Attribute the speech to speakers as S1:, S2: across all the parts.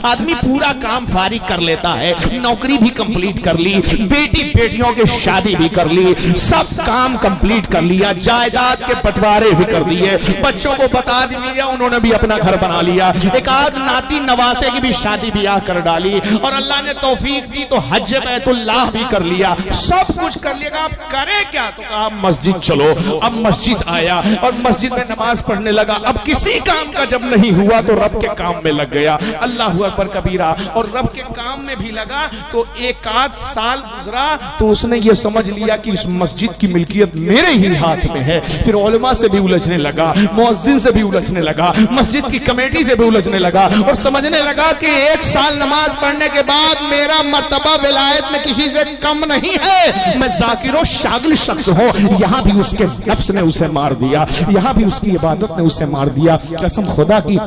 S1: آدمی پورا کام فارغ کر لیتا ہے، نوکری بھی کمپلیٹ کر لی، بیٹی بیٹیوں کے شادی بھی کر لی، سب کام کمپلیٹ کر لیا، جائیداد کے بٹوارے بھی کر دیے، بچوں کو بتا دیا، انہوں نے بھی اپنا گھر بنا لیا، ایک آدھ ناتی نواسے کی بھی شادی بیاہ کر ڈالی، اور اللہ نے توفیق دی تو حج بیت اللہ بھی کر لیا، سب کچھ کر لیا۔ آپ کریں کیا؟ تو کہا مسجد چلو۔ اب مسجد آیا اور مسجد میں نماز پڑھنے لگا۔ اب کسی کام کا جب نہیں ہوا تو رب کے کام میں لگ گیا، اللہ اکبر کبیرہ، اور رب کے کام میں بھی لگا تو ایک آدھ سال گزرا تو اس نے یہ سمجھ لیا کہ اس مسجد کی ملکیت میرے ہی ہاتھ میں ہے۔ پھر علماء سے بھی الجھنے لگا، مؤذن سے بھی الجھنے لگا، مسجد کی کمیٹی سے بھی الجھنے لگا، اور سمجھنے لگا کہ ایک سال نماز پڑھنے کے بعد میرا مرتبہ ولایت میں کسی سے کم نہیں ہے، میں ذاکر و شاغل شخص ہوں۔ یہاں بھی اس کے نفس نے اسے مار دیا، یہاں بھی اس کی عبادت نے اسے مار دیا۔ قسم خدا کی،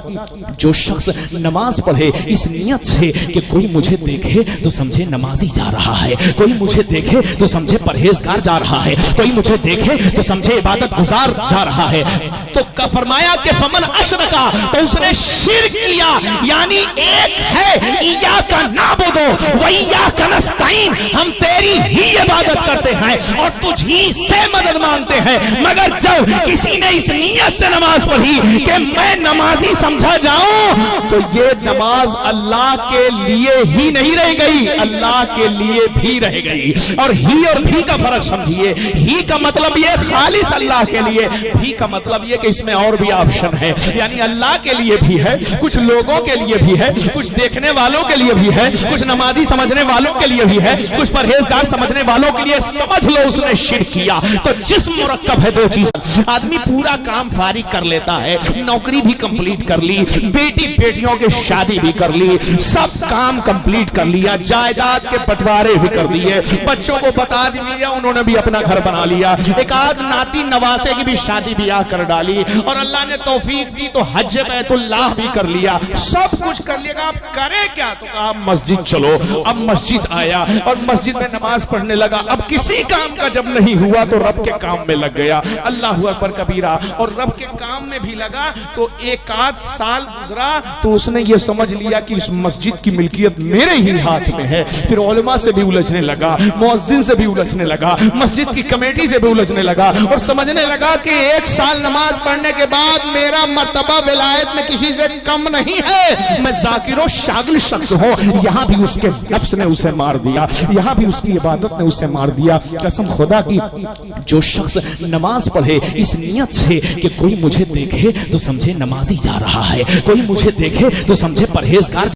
S1: جو شخص نماز پڑھے اس نیت سے کہ کوئی مجھے دیکھے تو سمجھے نمازی جا رہا ہے، کوئی مجھے دیکھے تو سمجھے پرہیزگار جا رہا ہے، کوئی مجھے دیکھے تو سمجھے عبادت گزار جا رہا ہے، تو فرمایا کہ فمن اشرکا، تو اس نے شرک کیا، یعنی ایک ہے ایاک نعبد و ایاک نستعین، ہم تیری ہی عبادت کرتے ہیں اور تجھ ہی سے مدد مانگتے ہیں، مگر جب کسی نے اس نیت سے نماز پڑھی کہ میں نمازی سمجھا جاؤں تو یہ نماز اللہ کے لیے ہی نہیں رہ گئی، اللہ کے لیے بھی رہ گئی۔ اور ہی اور بھی کا فرق سمجھیے، ہی کا مطلب یہ خالص اللہ کے لیے، بھی کا مطلب یہ کہ اس میں اور بھی آپشن ہے، یعنی اللہ کے لیے بھی ہے، کچھ لوگوں کے لیے بھی ہے، کچھ دیکھنے والوں کے لیے بھی ہے، کچھ نمازی سمجھنے والوں کے لیے بھی ہے، کچھ پرہیزگار سمجھنے والوں کے لیے۔ سمجھ لو اس نے شرک کیا۔ تو جسم مرکب ہے دو چیز، آدمی پورا کام فارغ کر لیتا ہے، نوکری بھی کمپلیٹ کر لی، بیٹی بیٹیوں کے شادی بھی کر لی، سب کام کمپلیٹ کر لیا، جائیداد کے بٹوارے بھی کر دیے، بچوں کو بتا دیا، انہوں نے بھی اپنا گھر بنا لیا، ایک آدھ ناتی نواسے کی بھی شادی بیاہ کر ڈالی، اور اللہ نے توفیق دی تو حج بیت اللہ بھی کر لیا، سب کچھ کر لیا۔ آپ کریں کیا؟ تو کہا مسجد چلو۔ اب مسجد آیا اور مسجد میں نماز پڑھنے لگا۔ اب کسی کام کا جب نہیں ہوا تو رب کے کام میں لگ گیا، اللہ اکبر کبیرہ، اور رب کے کام میں بھی لگا تو ایک آدھ سال گزرا تو اس نے یہ سمجھ لیا کہ اس مسجد کی ملکیت میرے ہی ہاتھ میں ہے۔ پھر علماء سے بھی الجھنے لگا، مؤذن سے بھی الجھنے لگا، مسجد کی کمیٹی سے بھی الجھنے لگا، اور سمجھنے لگا کہ ایک سال نماز پڑھنے کے بعد میرا مرتبہ ولایت میں کسی سے کم نہیں ہے، میں ذاکر و شاغل شخص ہوں۔ یہاں بھی اس کے نفس نے اسے مار دیا، یہاں بھی اس کی عبادت نے اسے مار دیا۔ قسم خدا کی، جو شخص نماز پڑھے اس نیت سے کہ کوئی مجھے دیکھے تو سمجھے نمازی جا رہا ہے، کوئی مجھے دیکھے تو سمجھے پرہیزگار